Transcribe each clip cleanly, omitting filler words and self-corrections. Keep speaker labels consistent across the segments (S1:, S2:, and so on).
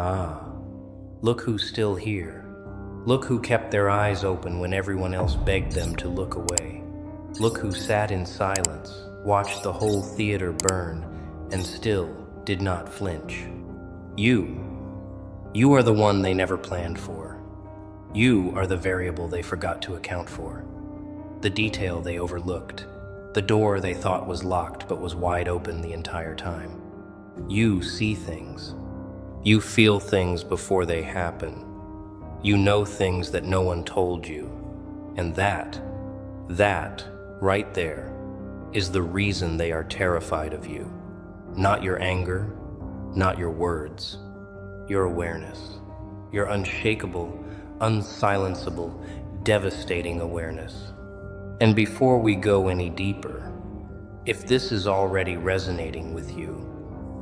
S1: Ah, look who's still here. Look who kept their eyes open when everyone else begged them to look away. Look who sat in silence, watched the whole theater burn, and still did not flinch. You are the one they never planned for. You are the variable they forgot to account for. The detail they overlooked. The door they thought was locked but was wide open the entire time. You see things. You feel things before they happen. You know things that no one told you. And that right there is the reason they are terrified of you. Not your anger, not your words, your awareness, your unshakable, unsilenceable, devastating awareness. And before we go any deeper, if this is already resonating with you,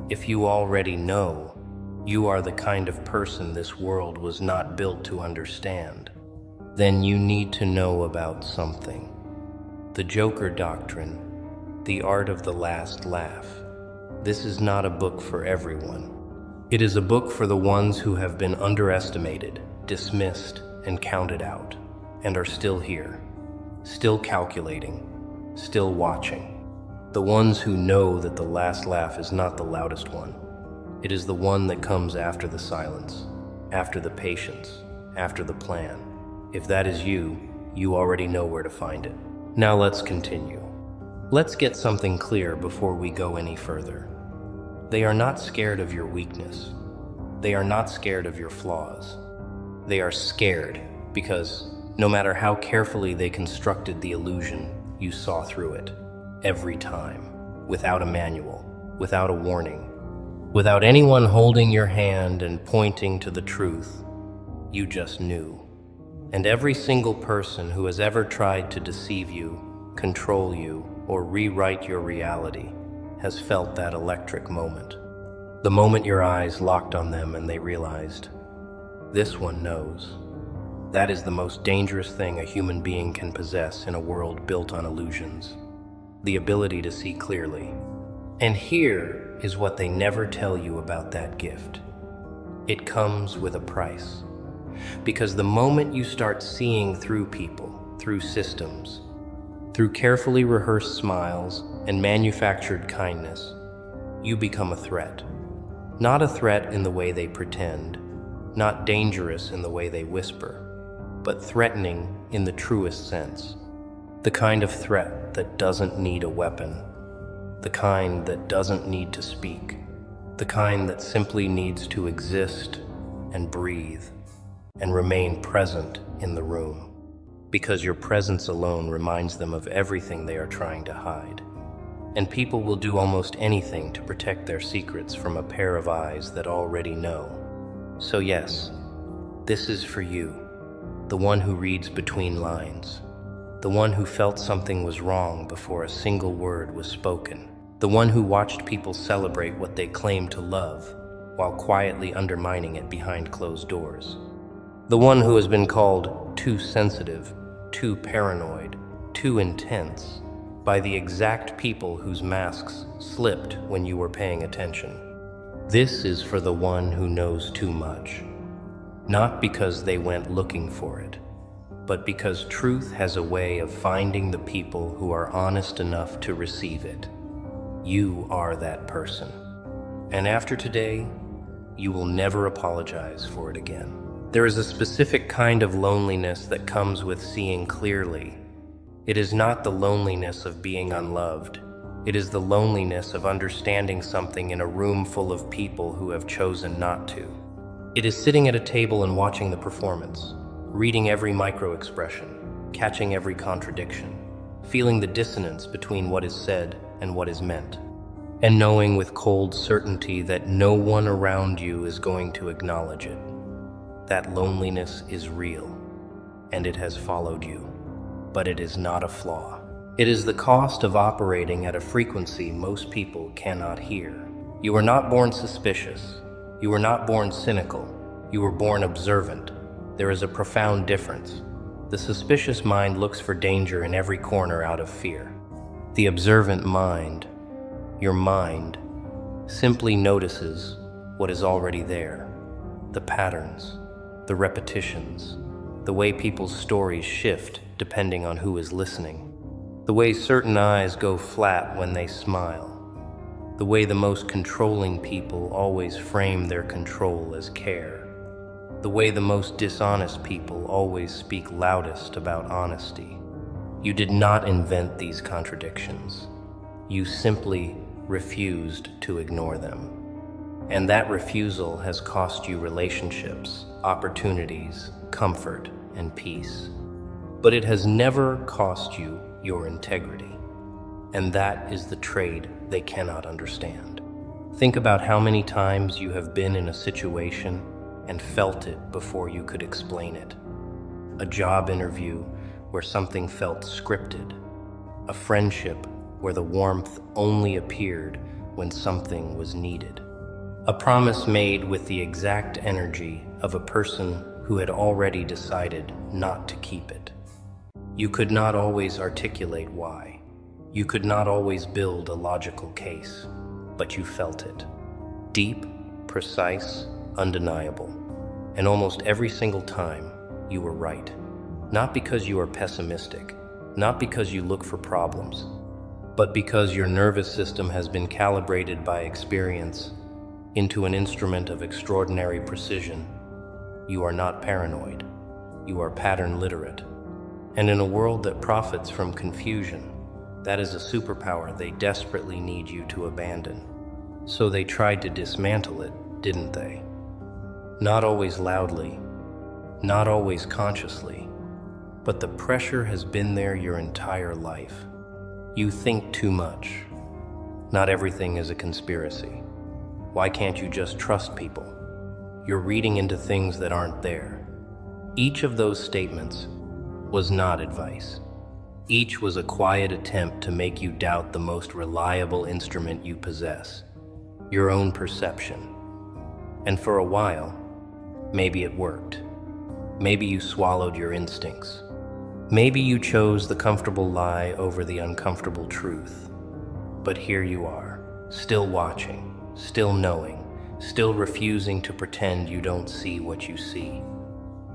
S1: if you already know you are the kind of person this world was not built to understand, then you need to know about something. The Joker Doctrine, the art of the last laugh. This is not a book for everyone. It is a book for the ones who have been underestimated, dismissed, and counted out, and are still here, still calculating, still watching. The ones who know that the last laugh is not the loudest one. It is the one that comes after the silence, after the patience, after the plan. If that is you, you already know where to find it. Now let's continue. Let's get something clear before we go any further. They are not scared of your weakness. They are not scared of your flaws. They are scared because no matter how carefully they constructed the illusion, you saw through it. Every time, without a manual, without a warning, without anyone holding your hand and pointing to the truth, you just knew. And every single person who has ever tried to deceive you, control you, or rewrite your reality has felt that electric moment. The moment your eyes locked on them and they realized, this one knows. That is the most dangerous thing a human being can possess in a world built on illusions. The ability to see clearly. And here is what they never tell you about that gift. It comes with a price. Because the moment you start seeing through people, through systems, through carefully rehearsed smiles and manufactured kindness, you become a threat. Not a threat in the way they pretend, not dangerous in the way they whisper, but threatening in the truest sense. The kind of threat that doesn't need a weapon, the kind that doesn't need to speak, the kind that simply needs to exist and breathe and remain present in the room, because your presence alone reminds them of everything they are trying to hide. And people will do almost anything to protect their secrets from a pair of eyes that already know. So yes, this is for you, the one who reads between lines, the one who felt something was wrong before a single word was spoken, the one who watched people celebrate what they claimed to love while quietly undermining it behind closed doors, the one who has been called too sensitive, too paranoid, too intense by the exact people whose masks slipped when you were paying attention. This is for the one who knows too much, not because they went looking for it, but because truth has a way of finding the people who are honest enough to receive it. You are that person. And after today, you will never apologize for it again. There is a specific kind of loneliness that comes with seeing clearly. It is not the loneliness of being unloved. It is the loneliness of understanding something in a room full of people who have chosen not to. It is sitting at a table and watching the performance, reading every micro-expression, catching every contradiction, feeling the dissonance between what is said and what is meant, and knowing with cold certainty that no one around you is going to acknowledge it. That loneliness is real, and it has followed you, but it is not a flaw. It is the cost of operating at a frequency most people cannot hear. You were not born suspicious. You were not born cynical. You were born observant. There is a profound difference. The suspicious mind looks for danger in every corner out of fear. The observant mind, your mind, simply notices what is already there. the patterns, the repetitions, the way people's stories shift depending on who is listening, the way certain eyes go flat when they smile, the way the most controlling people always frame their control as care, the way the most dishonest people always speak loudest about honesty. You did not invent these contradictions. You simply refused to ignore them. And that refusal has cost you relationships, opportunities, comfort, and peace. But it has never cost you your integrity. And that is the trade they cannot understand. Think about how many times you have been in a situation and felt it before you could explain it. A job interview where something felt scripted. A friendship where the warmth only appeared when something was needed. A promise made with the exact energy of a person who had already decided not to keep it. You could not always articulate why. You could not always build a logical case, but you felt it. Deep, precise, undeniable. And almost every single time, you were right. Not because you are pessimistic, not because you look for problems, but because your nervous system has been calibrated by experience into an instrument of extraordinary precision. You are not paranoid. You are pattern literate. And in a world that profits from confusion, that is a superpower they desperately need you to abandon. So they tried to dismantle it, didn't they? Not always loudly, not always consciously, but the pressure has been there your entire life. You think too much. Not everything is a conspiracy. Why can't you just trust people? You're reading into things that aren't there. Each of those statements was not advice. Each was a quiet attempt to make you doubt the most reliable instrument you possess, your own perception. And for a while, maybe it worked. Maybe you swallowed your instincts. Maybe you chose the comfortable lie over the uncomfortable truth. But here you are, still watching, still knowing, still refusing to pretend you don't see what you see.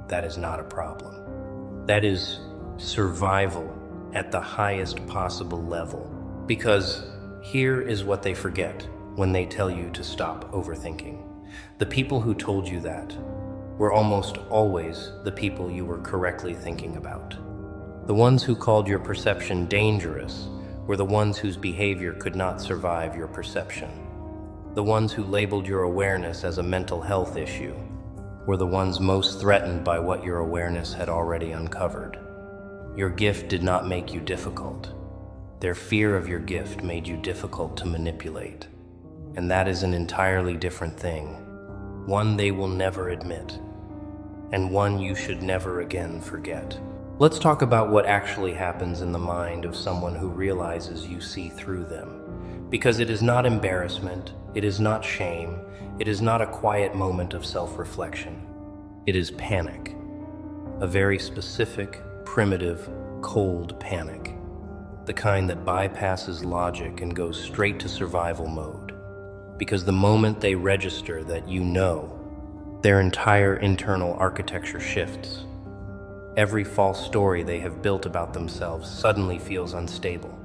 S1: That is not a problem. That is survival at the highest possible level. Because here is what they forget when they tell you to stop overthinking. The people who told you that were almost always the people you were correctly thinking about. The ones who called your perception dangerous were the ones whose behavior could not survive your perception. The ones who labeled your awareness as a mental health issue were the ones most threatened by what your awareness had already uncovered. Your gift did not make you difficult. Their fear of your gift made you difficult to manipulate. And that is an entirely different thing, one they will never admit, and one you should never again forget. Let's talk about what actually happens in the mind of someone who realizes you see through them. Because it is not embarrassment, it is not shame, it is not a quiet moment of self-reflection. It is panic. A very specific, primitive, cold panic. The kind that bypasses logic and goes straight to survival mode. Because the moment they register that you know, their entire internal architecture shifts. Every false story they have built about themselves suddenly feels unstable.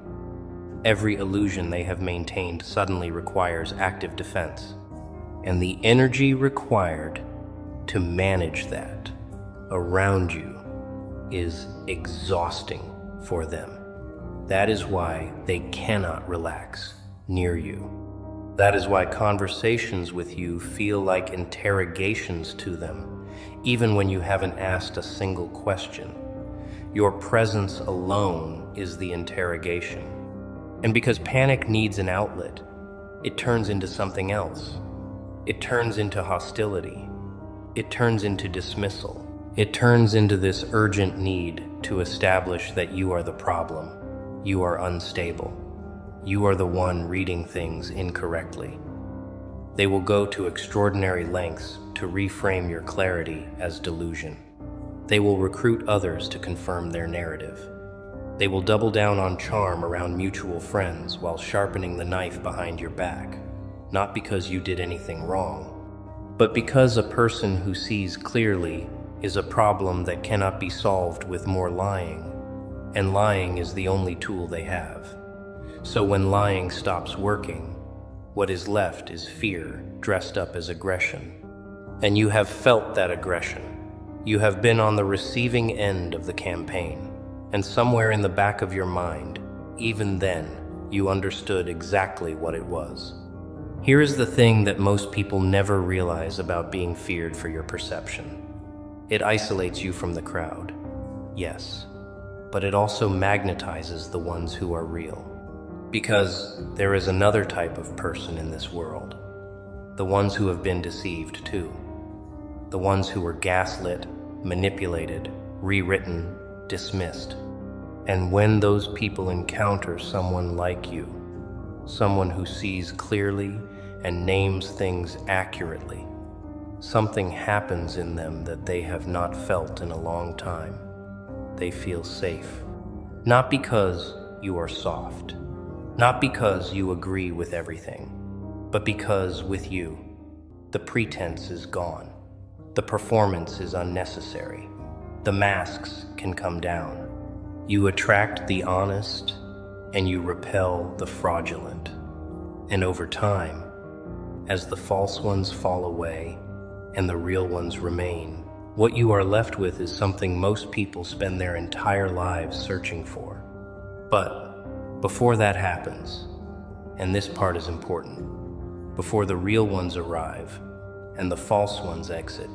S1: Every illusion they have maintained suddenly requires active defense. And the energy required to manage that around you is exhausting for them. That is why they cannot relax near you. That is why conversations with you feel like interrogations to them, even when you haven't asked a single question. Your presence alone is the interrogation. And because panic needs an outlet, it turns into something else. It turns into hostility. It turns into dismissal. It turns into this urgent need to establish that you are the problem. You are unstable. You are the one reading things incorrectly. They will go to extraordinary lengths to reframe your clarity as delusion. They will recruit others to confirm their narrative. They will double down on charm around mutual friends while sharpening the knife behind your back, not because you did anything wrong, but because a person who sees clearly is a problem that cannot be solved with more lying, and lying is the only tool they have. So when lying stops working, what is left is fear dressed up as aggression. And you have felt that aggression. You have been on the receiving end of the campaign, and somewhere in the back of your mind, even then, you understood exactly what it was. Here is the thing that most people never realize about being feared for your perception. It isolates you from the crowd, yes, but it also magnetizes the ones who are real. Because there is another type of person in this world, the ones who have been deceived too. The ones who were gaslit, manipulated, rewritten, dismissed. And when those people encounter someone like you, someone who sees clearly and names things accurately, something happens in them that they have not felt in a long time. They feel safe. Not because you are soft, not because you agree with everything, but because with you, the pretense is gone. The performance is unnecessary. The masks can come down. You attract the honest and you repel the fraudulent. And over time, as the false ones fall away and the real ones remain, what you are left with is something most people spend their entire lives searching for. But before that happens, and this part is important, before the real ones arrive and the false ones exit,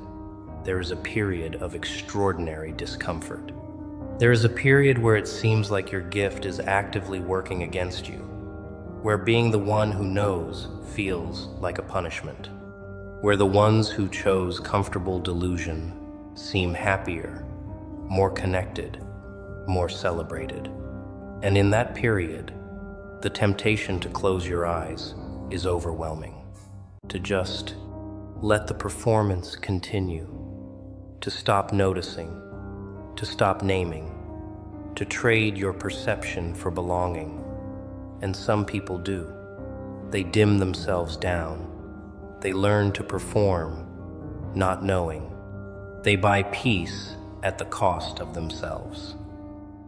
S1: there is a period of extraordinary discomfort. There is a period where it seems like your gift is actively working against you, where being the one who knows feels like a punishment, where the ones who chose comfortable delusion seem happier, more connected, more celebrated. And in that period, the temptation to close your eyes is overwhelming, to just let the performance continue, to stop noticing, to stop naming, to trade your perception for belonging. And some people do. They dim themselves down. They learn to perform, not knowing. They buy peace at the cost of themselves.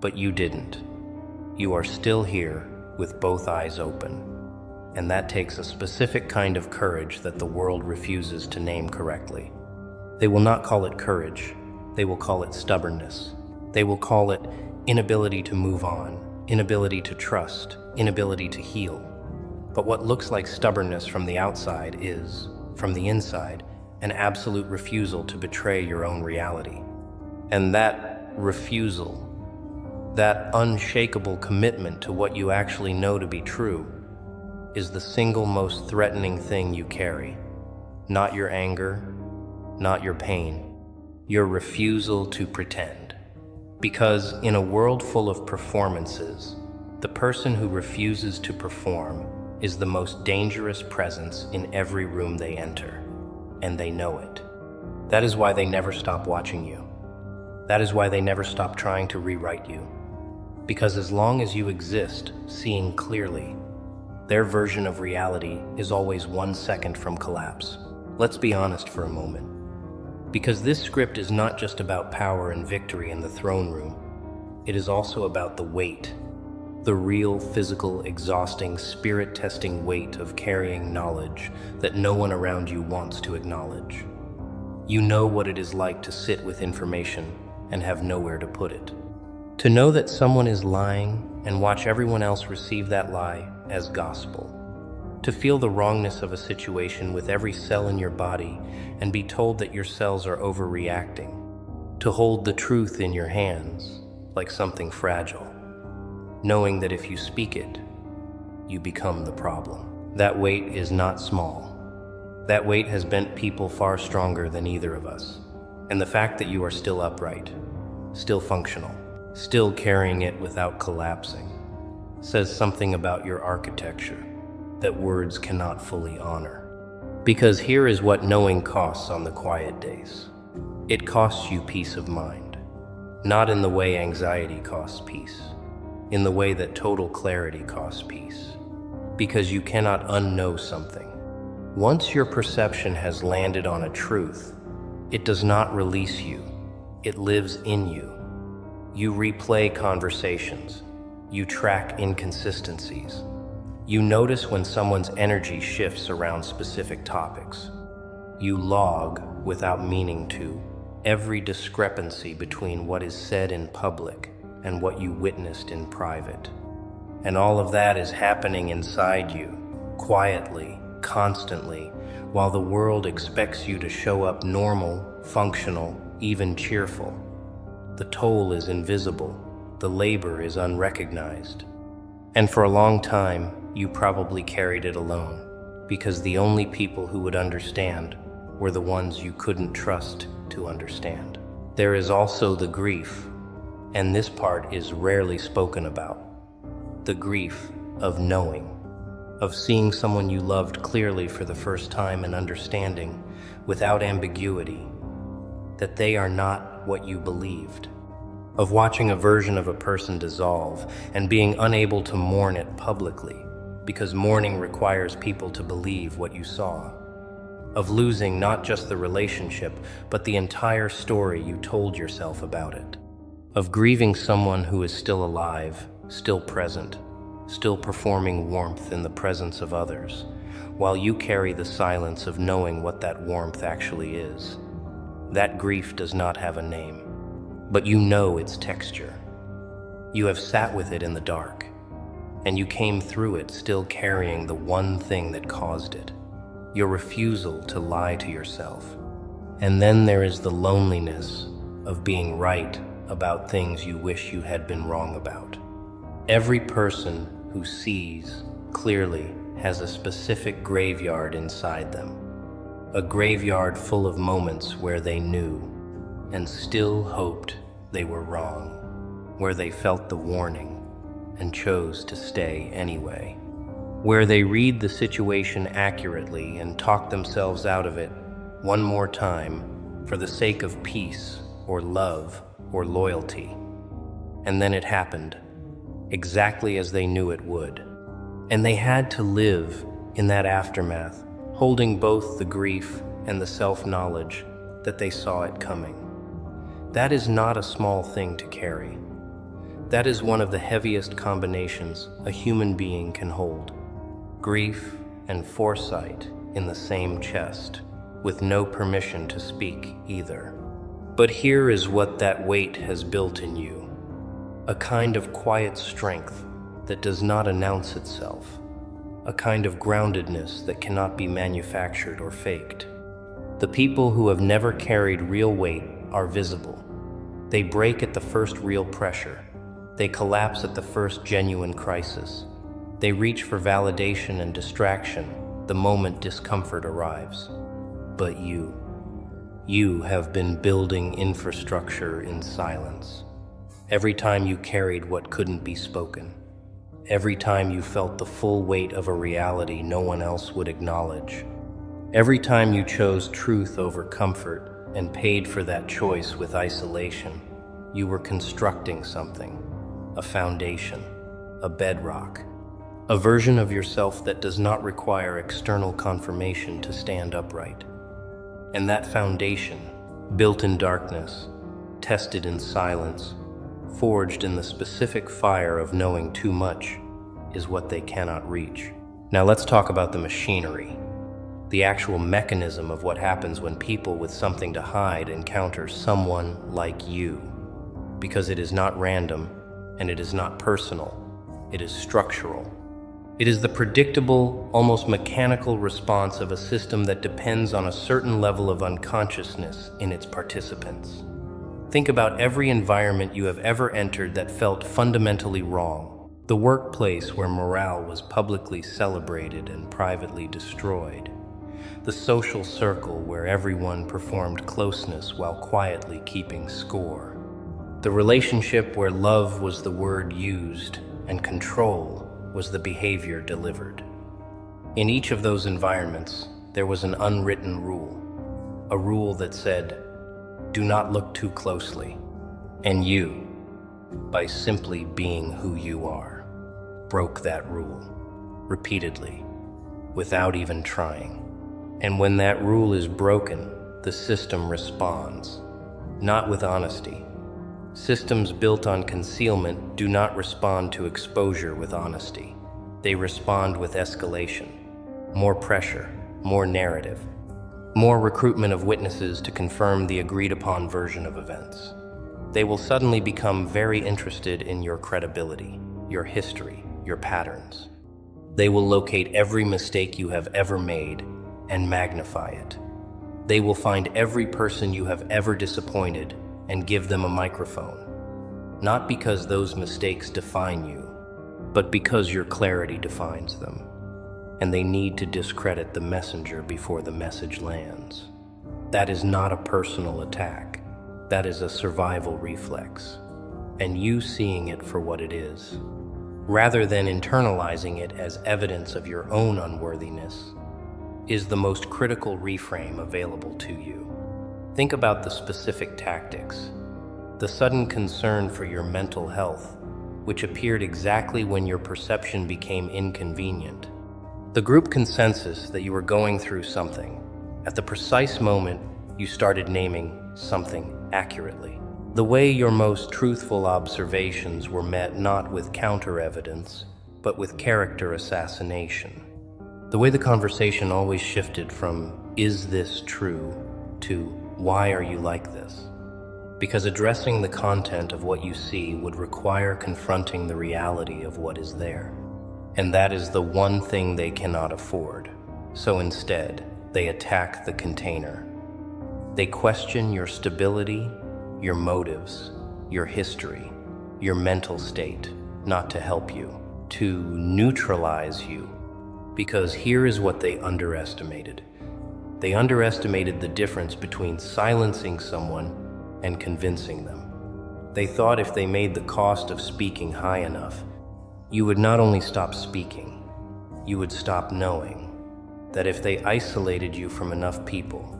S1: But you didn't. You are still here with both eyes open. And that takes a specific kind of courage that the world refuses to name correctly. They will not call it courage. They will call it stubbornness. They will call it inability to move on, inability to trust, inability to heal. But what looks like stubbornness from the outside is, from the inside, an absolute refusal to betray your own reality. And that refusal, that unshakable commitment to what you actually know to be true, is the single most threatening thing you carry. Not your anger, not your pain, your refusal to pretend. Because in a world full of performances, the person who refuses to perform is the most dangerous presence in every room they enter, and they know it. That is why they never stop watching you. That is why they never stop trying to rewrite you. Because as long as you exist, seeing clearly, their version of reality is always 1 second from collapse. Let's be honest for a moment. Because this script is not just about power and victory in the throne room. It is also about the weight, the real, physical, exhausting, spirit-testing weight of carrying knowledge that no one around you wants to acknowledge. You know what it is like to sit with information and have nowhere to put it. To know that someone is lying and watch everyone else receive that lie as gospel. To feel the wrongness of a situation with every cell in your body and be told that your cells are overreacting. To hold the truth in your hands like something fragile, knowing that if you speak it, you become the problem. That weight is not small. That weight has bent people far stronger than either of us. And the fact that you are still upright, still functional, still carrying it without collapsing, says something about your architecture that words cannot fully honor. Because here is what knowing costs on the quiet days. It costs you peace of mind, not in the way anxiety costs peace, in the way that total clarity costs peace. Because you cannot unknow something. Once your perception has landed on a truth, it does not release you. It lives in you. You replay conversations. You track inconsistencies. You notice when someone's energy shifts around specific topics. You log, without meaning to, every discrepancy between what is said in public and what you witnessed in private. And all of that is happening inside you, quietly, constantly, while the world expects you to show up normal, functional, even cheerful. The toll is invisible. The labor is unrecognized. And for a long time, you probably carried it alone, because the only people who would understand were the ones you couldn't trust to understand. There is also the grief, and this part is rarely spoken about. The grief of knowing, of seeing someone you loved clearly for the first time and understanding, without ambiguity, that they are not what you believed. Of watching a version of a person dissolve and being unable to mourn it publicly, because mourning requires people to believe what you saw. Of losing not just the relationship, but the entire story you told yourself about it. Of grieving someone who is still alive, still present, still performing warmth in the presence of others, while you carry the silence of knowing what that warmth actually is. That grief does not have a name, but you know its texture. You have sat with it in the dark, and you came through it still carrying the one thing that caused it, your refusal to lie to yourself. And then there is the loneliness of being right about things you wish you had been wrong about. Every person who sees clearly has a specific graveyard inside them, a graveyard full of moments where they knew and still hoped they were wrong, where they felt the warning and chose to stay anyway, where they read the situation accurately and talk themselves out of it one more time for the sake of peace or love or loyalty. And then it happened, exactly as they knew it would. And they had to live in that aftermath, holding both the grief and the self-knowledge that they saw it coming. That is not a small thing to carry. That is one of the heaviest combinations a human being can hold. Grief and foresight in the same chest, with no permission to speak either. But here is what that weight has built in you. A kind of quiet strength that does not announce itself. A kind of groundedness that cannot be manufactured or faked. The people who have never carried real weight are visible. They break at the first real pressure. They collapse at the first genuine crisis. They reach for validation and distraction the moment discomfort arrives. But you have been building infrastructure in silence. Every time you carried what couldn't be spoken. Every time you felt the full weight of a reality no one else would acknowledge. Every time you chose truth over comfort and paid for that choice with isolation, you were constructing something, a foundation, a bedrock, a version of yourself that does not require external confirmation to stand upright. And that foundation, built in darkness, tested in silence, forged in the specific fire of knowing too much, is what they cannot reach. Now let's talk about the machinery, the actual mechanism of what happens when people with something to hide encounter someone like you. Because it is not random, and it is not personal, it is structural. It is the predictable, almost mechanical response of a system that depends on a certain level of unconsciousness in its participants. Think about every environment you have ever entered that felt fundamentally wrong. The workplace where morale was publicly celebrated and privately destroyed. The social circle where everyone performed closeness while quietly keeping score. The relationship where love was the word used and control was the behavior delivered. In each of those environments, there was an unwritten rule, a rule that said, do not look too closely. And you, by simply being who you are, broke that rule, repeatedly, without even trying. And when that rule is broken, the system responds, not with honesty. Systems built on concealment do not respond to exposure with honesty. They respond with escalation, more pressure, more narrative, more recruitment of witnesses to confirm the agreed-upon version of events. They will suddenly become very interested in your credibility, your history, your patterns. They will locate every mistake you have ever made and magnify it. They will find every person you have ever disappointed and give them a microphone. Not because those mistakes define you, but because your clarity defines them. And they need to discredit the messenger before the message lands. That is not a personal attack. That is a survival reflex. And you seeing it for what it is, rather than internalizing it as evidence of your own unworthiness, is the most critical reframe available to you. Think about the specific tactics. The sudden concern for your mental health, which appeared exactly when your perception became inconvenient. The group consensus that you were going through something, at the precise moment you started naming something accurately. The way your most truthful observations were met not with counter-evidence, but with character assassination. The way the conversation always shifted from, "Is this true?" to, "Why are you like this?" Because addressing the content of what you see would require confronting the reality of what is there. And that is the one thing they cannot afford. So instead, they attack the container. They question your stability, your motives, your history, your mental state, not to help you, to neutralize you. Because here is what they underestimated. They underestimated the difference between silencing someone and convincing them. They thought if they made the cost of speaking high enough, you would not only stop speaking, you would stop knowing. That if they isolated you from enough people,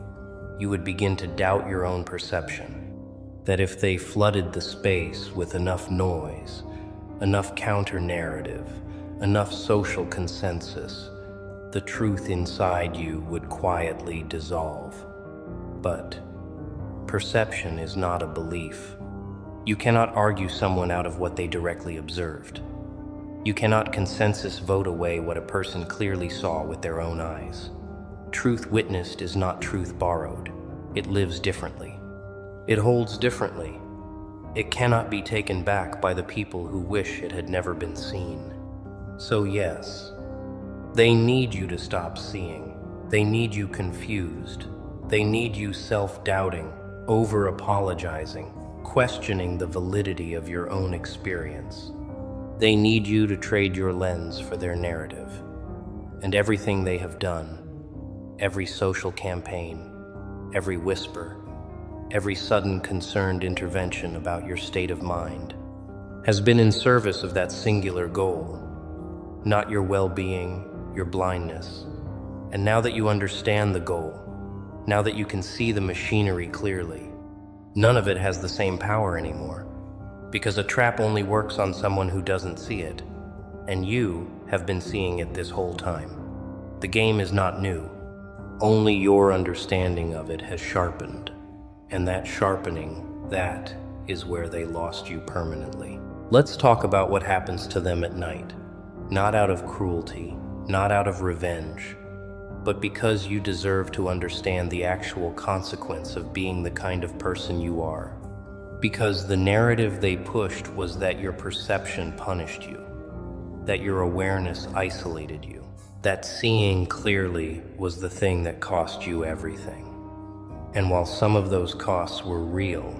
S1: you would begin to doubt your own perception. That if they flooded the space with enough noise, enough counter-narrative, enough social consensus, the truth inside you would quietly dissolve. But perception is not a belief. You cannot argue someone out of what they directly observed. You cannot consensus vote away what a person clearly saw with their own eyes. Truth witnessed is not truth borrowed. It lives differently. It holds differently. It cannot be taken back by the people who wish it had never been seen. So yes, they need you to stop seeing. They need you confused. They need you self-doubting, over-apologizing, questioning the validity of your own experience. They need you to trade your lens for their narrative. And everything they have done, every social campaign, every whisper, every sudden concerned intervention about your state of mind, has been in service of that singular goal, not your well-being, your blindness. And now that you understand the goal, now that you can see the machinery clearly, none of it has the same power anymore, because a trap only works on someone who doesn't see it, and you have been seeing it this whole time. The game is not new, only your understanding of it has sharpened, and that sharpening, that is where they lost you permanently. Let's talk about what happens to them at night, not out of cruelty, not out of revenge, but because you deserve to understand the actual consequence of being the kind of person you are. Because the narrative they pushed was that your perception punished you, that your awareness isolated you, that seeing clearly was the thing that cost you everything. And while some of those costs were real,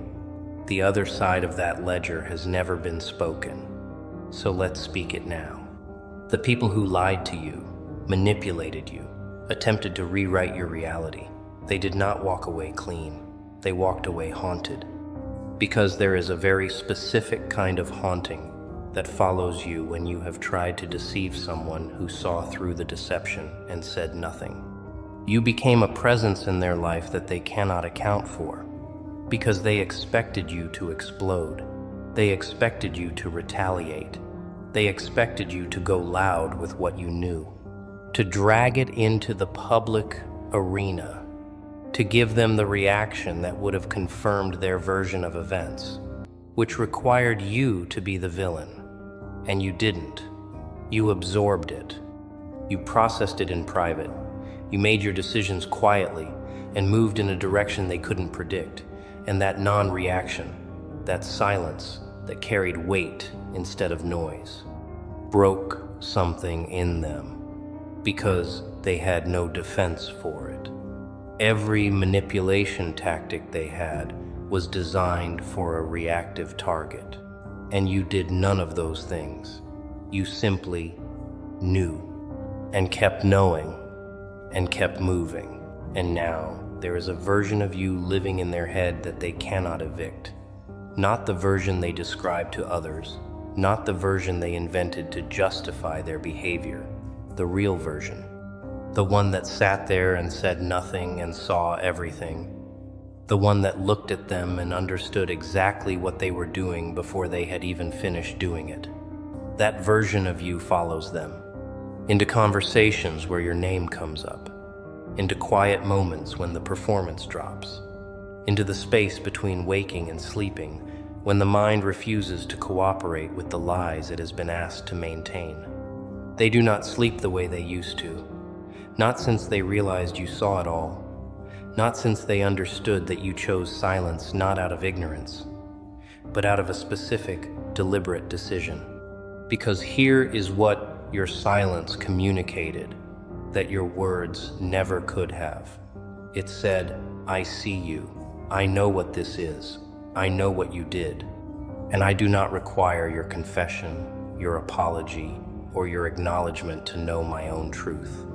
S1: the other side of that ledger has never been spoken. So let's speak it now. The people who lied to you, manipulated you, attempted to rewrite your reality, they did not walk away clean. They walked away haunted. Because there is a very specific kind of haunting that follows you when you have tried to deceive someone who saw through the deception and said nothing. You became a presence in their life that they cannot account for, because they expected you to explode. They expected you to retaliate. They expected you to go loud with what you knew, to drag it into the public arena, to give them the reaction that would have confirmed their version of events, which required you to be the villain. And you didn't. You absorbed it. You processed it in private. You made your decisions quietly and moved in a direction they couldn't predict. And that non-reaction, that silence that carried weight instead of noise, broke something in them because they had no defense for it. Every manipulation tactic they had was designed for a reactive target, and you did none of those things. You simply knew, and kept knowing, and kept moving. And now there is a version of you living in their head that they cannot evict. Not the version they describe to others, not the version they invented to justify their behavior, the real version. The one that sat there and said nothing and saw everything. The one that looked at them and understood exactly what they were doing before they had even finished doing it. That version of you follows them into conversations where your name comes up, into quiet moments when the performance drops, into the space between waking and sleeping when the mind refuses to cooperate with the lies it has been asked to maintain. They do not sleep the way they used to, not since they realized you saw it all, not since they understood that you chose silence not out of ignorance, but out of a specific, deliberate decision. Because here is what your silence communicated that your words never could have. It said, I see you. I know what this is. I know what you did. And I do not require your confession, your apology, or your acknowledgement to know my own truth.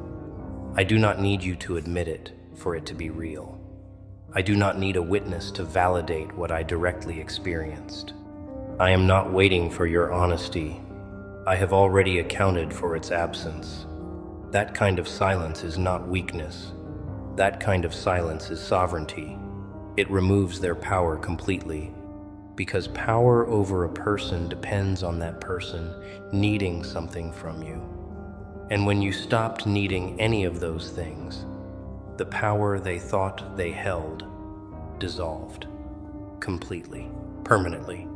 S1: I do not need you to admit it for it to be real. I do not need a witness to validate what I directly experienced. I am not waiting for your honesty. I have already accounted for its absence. That kind of silence is not weakness. That kind of silence is sovereignty. It removes their power completely, because power over a person depends on that person needing something from you. And when you stopped needing any of those things, the power they thought they held dissolved completely, permanently.